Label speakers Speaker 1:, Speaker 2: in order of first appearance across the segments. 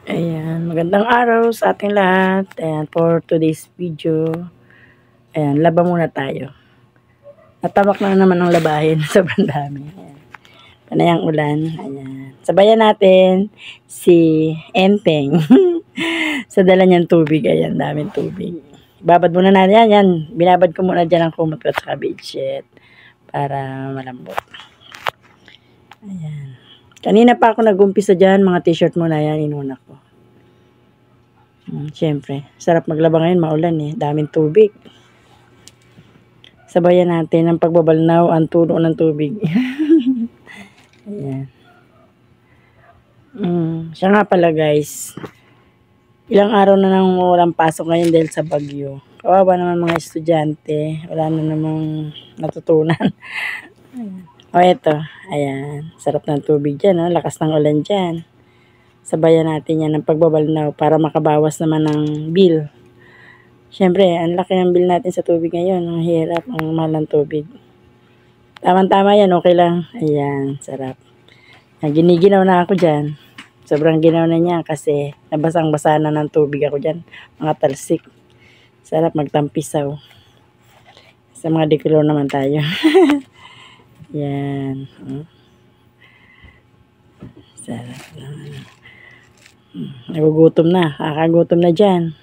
Speaker 1: Ayan, magandang araw sa ating lahat. Ayan, for today's video. Ayan, laba muna tayo. Natabak na naman ng labahin. Sobrang dami. Ayan. Panay ang ulan. Ayan. Sabayan natin si Enteng. Sa dala niyang tubig. Ayan, daming tubig. Babad muna natin yan. Binabad ko muna dyan ang kumot at saka bedsheet para malambot. Ayan. Kanina pa ako nag-umpisa dyan, mga t-shirt muna yan, inuna ko. Siyempre, sarap maglaba ngayon, maulan eh, daming tubig. Sabayan natin ang pagbabalnaw, ang tulo ng tubig. Ayan. Siya nga pala guys, ilang araw na nang walang pasok ngayon dahil sa bagyo. Kawawa naman mga estudyante, wala na namang natutunan. O eto, ayan, sarap ng tubig dyan, no? Lakas ng ulan dyan. Sabayan natin yan ng pagbabalnaw para makabawas naman ng bill. Siyempre, ang laki ng bill natin sa tubig ngayon, ang hirap, ang mahal ng tubig. Tama-tama yan, okay lang. Ayan, sarap. Giniginaw na ako dyan. Sobrang ginaw na niya kasi nabasang-basa na ng tubig ako dyan. Mga talsik. Sarap magtampisaw. Sa mga dekulor naman tayo. Yan. Sarap naman. Nagugutom na. Kakagutom na dyan.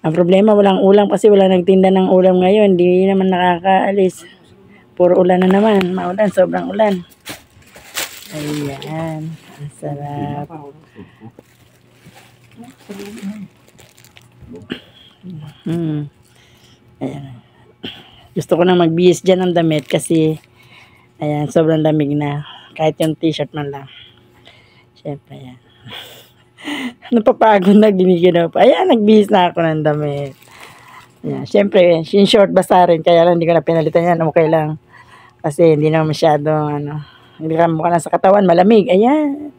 Speaker 1: Ang problema, walang ulam kasi wala nagtinda ng ulam ngayon. Hindi naman nakakaalis. Puro ulan na naman. Maulan. Sobrang ulan. Ayan. Ang sarap. Ayan. Gusto ko na magbihis dyan ng damit kasi ayan, sobrang lamig na. Kahit yung t-shirt man lang. Siyempre, ayan. Napapagod na, giniginaw pa. Ayan, nagbihis na ako ng damit. Ayan, siyempre, yung short basa rin. Kaya lang, hindi ko na pinalitan yan. Okay lang. Kasi hindi na masyado, hindi ka mukha na sa katawan, malamig. Ayan.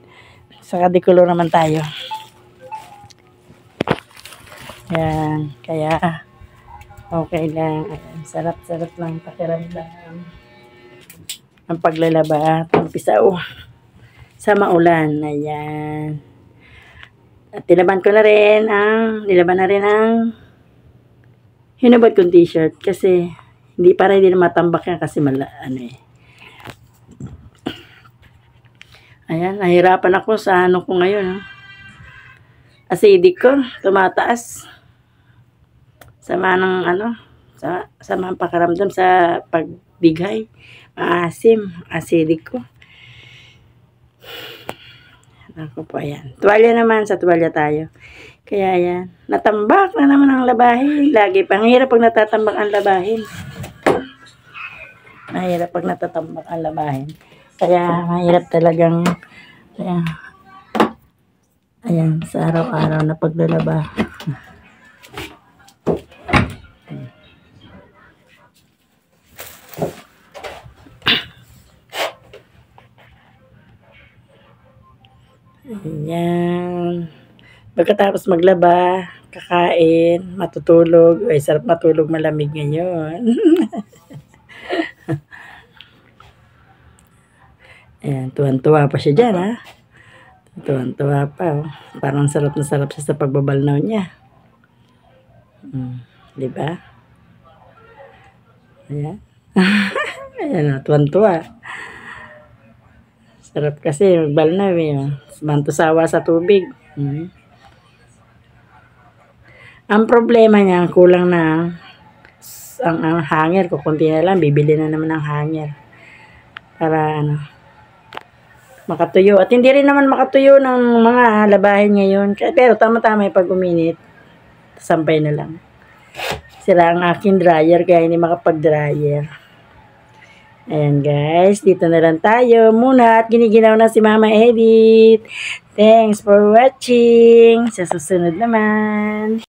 Speaker 1: Saka decolor naman tayo. Ayan, kaya okay lang. Ayan, sarap-sarap lang pakiramdam. Ang paglalaba, tampisaw sa maulan. Ayan. At nilaban na rin ang hinubad kong t-shirt kasi hindi para hindi na matambak yan kasi Ayan, nahirapan ako sa ko ngayon. Acidic ko, tumataas. Sama ng sama ang pakaramdam sa pagdighay. Maasim, acidic ko. Ako po, ayan. Tuwalya naman, sa tuwalya tayo. Kaya ayan, natambak na naman ang labahin. Lagi pang hirap pag natatambak ang labahin. Mahirap pag natatambak ang labahin. Kaya mahirap talagang, ayan, sa araw-araw na paglalaba. Ayan. Pagkatapos maglaba, kakain, matutulog. Ay, sarap matulog, malamig ngayon. Ayan, tuwan-tuwa pa siya dyan, ha? Tuwan-tuwa pa, oh. Parang sarap na sarap siya sa pagbabalnaw niya. Diba? Ayan. Ayan, tuwan-tuwa. Sarap kasi magbalnaw, eh. Mantusawa sa tubig. Ang problema niya, kulang na ang hanger ko. Kunti na lang, bibili na naman ng hanger. Para, makatuyo. At hindi rin naman makatuyo ng mga labahin ngayon. Pero tama-tama pag uminit, sampay na lang. Sira ang aking dryer kaya hindi makapag-dryer. Ayan guys, dito na lang tayo muna at giniginaw na si Mama Edith. Thanks for watching. Sa susunod naman.